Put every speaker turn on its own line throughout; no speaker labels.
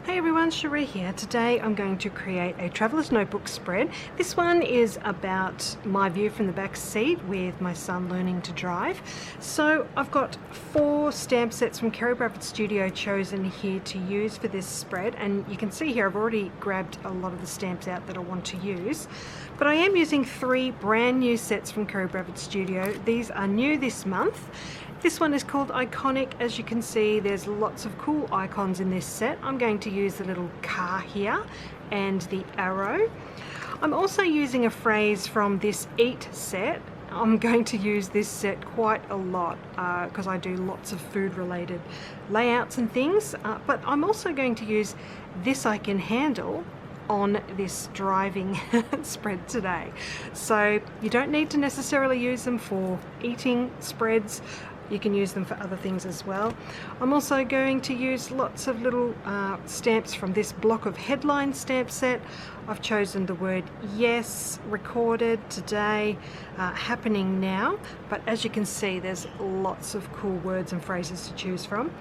Hey everyone, Cherie here. Today I'm going to create a traveller's notebook spread. This one is about my view from the back seat with my son learning to drive. So I've got 4 stamp sets from Kerri Bradford Studio chosen here to use for this spread, and you can see here I've already grabbed a lot of the stamps out that I want to use. But I am using 3 brand new sets from Kerri Bradford Studio. These are new this month. This one is called Iconic. As you can see, there's lots of cool icons in this set. I'm going to use the little car here and the arrow. I'm also using a phrase from this Eat set. I'm going to use this set quite a lot because I do lots of food related layouts and things, but I'm also going to use This I Can Handle on this driving spread today. So you don't need to necessarily use them for eating spreads. You can use them for other things as well. I'm also going to use lots of little stamps from this block of headline stamp set. I've chosen the word yes, recorded, today, happening now. But as you can see, there's lots of cool words and phrases to choose from.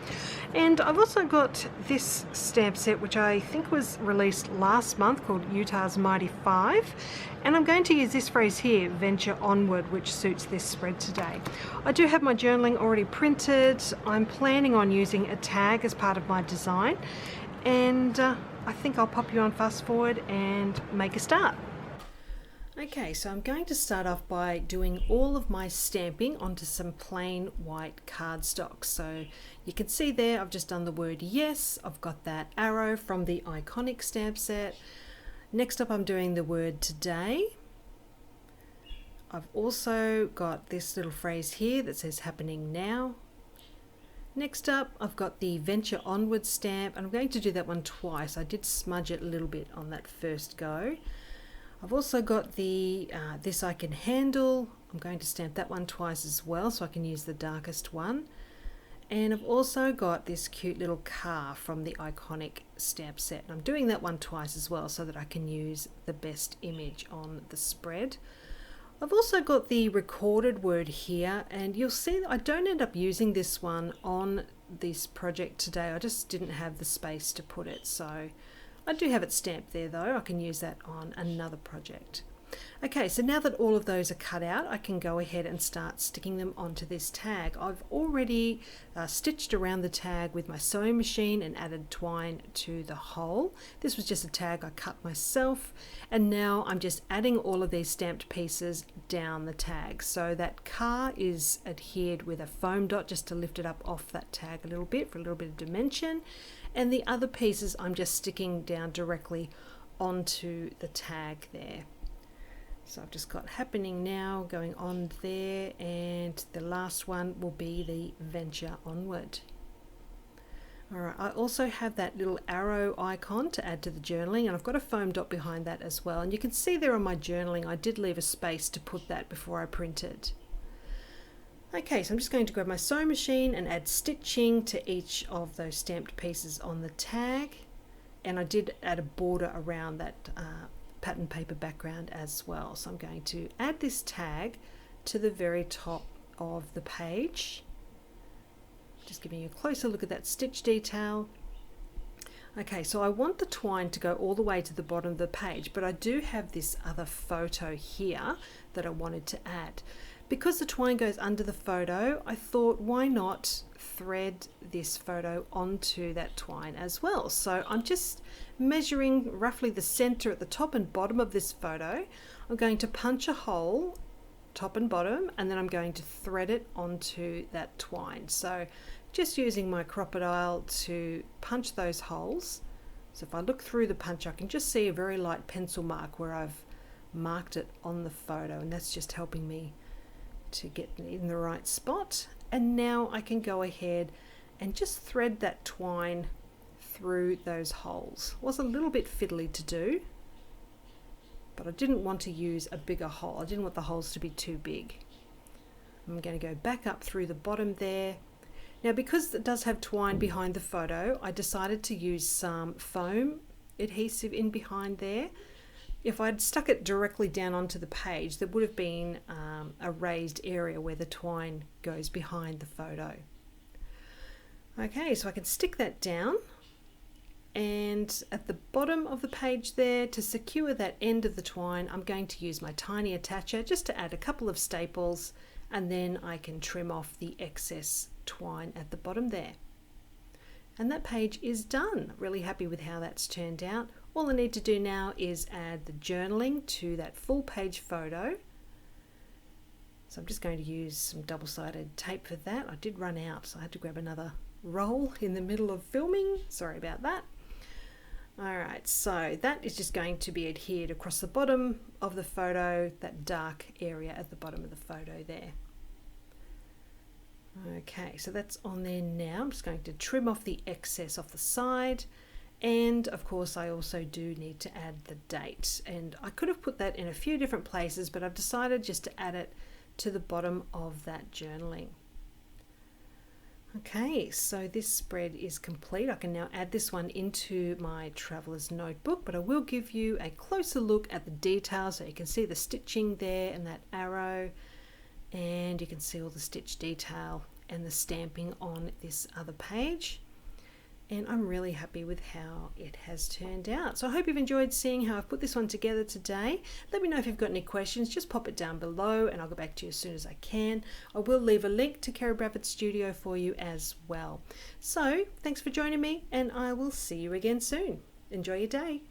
And I've also got this stamp set, which I think was released last month, called Utah's Mighty 5. And I'm going to use this phrase here, venture onward, which suits this spread today. I do have my journaling already printed. I'm planning on using a tag as part of my design. And I think I'll pop you on fast forward and make a start. Okay, so I'm going to start off by doing all of my stamping onto some plain white cardstock. So you can see there I've just done the word yes. I've got that arrow from the Iconic stamp set. Next up I'm doing the word today. I've also got this little phrase here that says happening now. Next up I've got the venture onward stamp, and I'm going to do that one twice. I did smudge it a little bit on that first go. I've also got the This I Can Handle. I'm going to stamp that one twice as well so I can use the darkest one. And I've also got this cute little car from the Iconic stamp set. And I'm doing that one twice as well so that I can use the best image on the spread. I've also got the recorded word here, and you'll see that I don't end up using this one on this project today. I just didn't have the space to put it. So I do have it stamped there though. I can use that on another project. Okay, so now that all of those are cut out, I can go ahead and start sticking them onto this tag. I've already stitched around the tag with my sewing machine and added twine to the hole. This was just a tag I cut myself, and now I'm just adding all of these stamped pieces down the tag. So that car is adhered with a foam dot just to lift it up off that tag a little bit for a little bit of dimension, and the other pieces I'm just sticking down directly onto the tag there. So I've just got happening now going on there, and the last one will be the venture onward. Alright, I also have that little arrow icon to add to the journaling, and I've got a foam dot behind that as well. And you can see there on my journaling I did leave a space to put that before I printed. Okay, so I'm just going to grab my sewing machine and add stitching to each of those stamped pieces on the tag. And I did add a border around that pattern paper background as well. So I'm going to add this tag to the very top of the page. Just giving you a closer look at that stitch detail. Okay, so I want the twine to go all the way to the bottom of the page, but I do have this other photo here that I wanted to add. Because the twine goes under the photo, I thought why not thread this photo onto that twine as well. So I'm just measuring roughly the center at the top and bottom of this photo. I'm going to punch a hole top and bottom, and then I'm going to thread it onto that twine. So just using my crocodile to punch those holes. So if I look through the punch, I can just see a very light pencil mark where I've marked it on the photo, and that's just helping me to get in the right spot. And now I can go ahead and just thread that twine through those holes. It was a little bit fiddly to do, but I didn't want to use a bigger hole. I didn't want the holes to be too big. I'm going to go back up through the bottom there. Now, because it does have twine behind the photo, I decided to use some foam adhesive in behind there. If I'd stuck it directly down onto the page, there would have been a raised area where the twine goes behind the photo. Okay, so I can stick that down. And at the bottom of the page there, to secure that end of the twine, I'm going to use my tiny attacher just to add a couple of staples, and then I can trim off the excess twine at the bottom there. And that page is done. Really happy with how that's turned out. All I need to do now is add the journaling to that full page photo. So I'm just going to use some double-sided tape for that. I did run out, so I had to grab another roll in the middle of filming. Sorry about that. Alright, so that is just going to be adhered across the bottom of the photo, that dark area at the bottom of the photo there. Okay, so that's on there now. I'm just going to trim off the excess off the side, and of course I also do need to add the date, and I could have put that in a few different places, but I've decided just to add it to the bottom of that journaling. Okay, so this spread is complete. I can now add this one into my traveler's notebook, but I will give you a closer look at the details so you can see the stitching there and that arrow, and you can see all the stitch detail and the stamping on this other page. And I'm really happy with how it has turned out. So I hope you've enjoyed seeing how I've put this one together today. Let me know if you've got any questions, just pop it down below and I'll go back to you as soon as I can. I will leave a link to Kerri Bradford Studio for you as well. So thanks for joining me, and I will see you again soon. Enjoy your day.